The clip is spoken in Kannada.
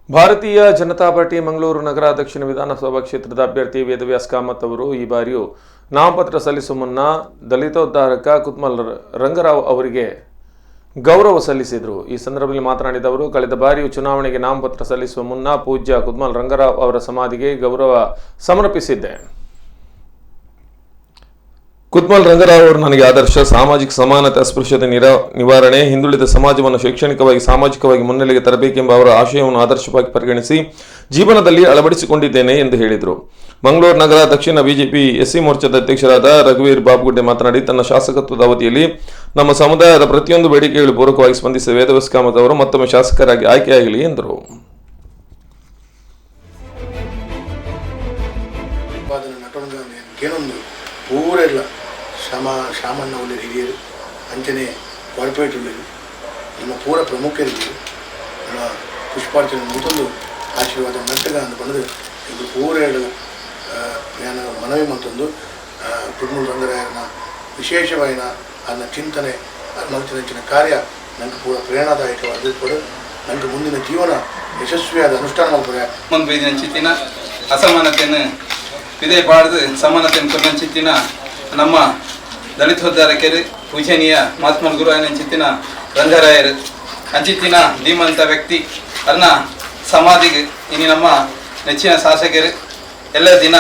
ಭಾರತೀಯ ಜನತಾ ಪಾರ್ಟಿ ಮಂಗಳೂರು ನಗರ ದಕ್ಷಿಣ ವಿಧಾನಸಭಾ ಕ್ಷೇತ್ರದ ಅಭ್ಯರ್ಥಿ ವೇದವ್ಯಾಸ್ ಕಾಮತ್ ಅವರು ಈ ಬಾರಿಯೂ ನಾಮಪತ್ರ ಸಲ್ಲಿಸುವ ಮುನ್ನ ದಲಿತೋದ್ಧಾರಕ ಕುತ್ಮಲ್ ರಂಗರಾವ್ ಅವರಿಗೆ ಗೌರವ ಸಲ್ಲಿಸಿದರು. ಈ ಸಂದರ್ಭದಲ್ಲಿ ಮಾತನಾಡಿದ ಅವರು, ಕಳೆದ ಬಾರಿಯೂ ಚುನಾವಣೆಗೆ ನಾಮಪತ್ರ ಸಲ್ಲಿಸುವ ಮುನ್ನ ಪೂಜ್ಯ ಕುತ್ಮಲ್ ರಂಗರಾವ್ ಅವರ ಸಮಾಧಿಗೆ ಗೌರವ ಸಮರ್ಪಿಸಿದ್ದೆ. ಕುತ್ಮಲ್ ರಂಗರಾವ್ ಅವರು ನನಗೆ ಆದರ್ಶ. ಸಾಮಾಜಿಕ ಸಮಾನತೆ, ಅಸ್ಪೃಶ್ಯತೆ ನಿವಾರಣೆ, ಹಿಂದುಳಿದ ಸಮಾಜವನ್ನು ಶೈಕ್ಷಣಿಕವಾಗಿ ಸಾಮಾಜಿಕವಾಗಿ ಮುನ್ನೆಲೆಗೆ ತರಬೇಕೆಂಬ ಅವರ ಆಶಯವನ್ನು ಆದರ್ಶವಾಗಿ ಪರಿಗಣಿಸಿ ಜೀವನದಲ್ಲಿ ಅಳವಡಿಸಿಕೊಂಡಿದ್ದೇನೆ ಎಂದು ಹೇಳಿದರು. ಮಂಗಳೂರು ನಗರ ದಕ್ಷಿಣ ಬಿಜೆಪಿ ಎಸ್ಸಿ ಮೋರ್ಚಾದ ಅಧ್ಯಕ್ಷರಾದ ರಘುವೀರ್ ಬಾಬುಗುಡ್ಡೆ ಮಾತನಾಡಿ, ತನ್ನ ಶಾಸಕತ್ವದ ಅವಧಿಯಲ್ಲಿ ನಮ್ಮ ಸಮುದಾಯದ ಪ್ರತಿಯೊಂದು ಬೇಡಿಕೆಗಳು ಪೂರಕವಾಗಿ ಸ್ಪಂದಿಸಿದ ವೇದವ್ಯಾಸ್ ಕಾಮತ್ ಅವರು ಮತ್ತೊಮ್ಮೆ ಶಾಸಕರಾಗಿ ಆಯ್ಕೆಯಾಗಲಿ ಎಂದರು. ಶಾಮಣ್ಣ ಒಳ್ಳೆ ಹಿರಿಯರು, ಅಂಚನೆ ಕಾರ್ಪೊರೇಟ್ ಒಳ್ಳೆಯರು, ನಮ್ಮ ಪೂರ ಪ್ರಮುಖರಿಗೆ ನಮ್ಮ ಪುಷ್ಪಾರ್ಚನೆ ಮೊದಲು ಆಶೀರ್ವಾದ ನಟ್ಟಗ ಅಂತ ಬಂದು ಇದು ಪೂರ ನಾನು ಮನವಿ ಮತ್ತೊಂದು ಕುತ್ಮಲ್ ರಂಗರಾಯನ ವಿಶೇಷವಾದ ಅದನ್ನ ಚಿಂತನೆ ಮನಸ್ಸಿನ ಕಾರ್ಯ ನನಗೆ ಪೂರ ಪ್ರೇರಣಾದಾಯಕವಾದ ಕೂಡ ನನಗೆ ಮುಂದಿನ ಜೀವನ ಯಶಸ್ವಿಯಾದ ಅನುಷ್ಠಾನ ಮಾಡ್ತಾರೆ. ಮುಂದೆ ಬೈದಿನ ಚಿತ್ತಿನ ಅಸಮಾನತೆಯನ್ನು ಇದೇ ಬಾಡ್ದು ಸಮಾನತೆಯನ್ನು ಕೊಡುವ ಚಿತ್ತಿನ ನಮ್ಮ ದಲಿತೋದ್ಧಾರಕರು ಪೂಜನೀಯ ಮಹಾತ್ಮ ಗುರುವಿನ ಚಿತ್ತಿನ ರಂಗರಾಯರು ಅಂಚಿತ್ತಿನ ಧೀಮಂತ ವ್ಯಕ್ತಿ ಅನ್ನ ಸಮಾಧಿಗೆ ಇನ್ನು ನಮ್ಮ ನೆಚ್ಚಿನ ಶಾಸಕರು ಎಲ್ಲ ದಿನ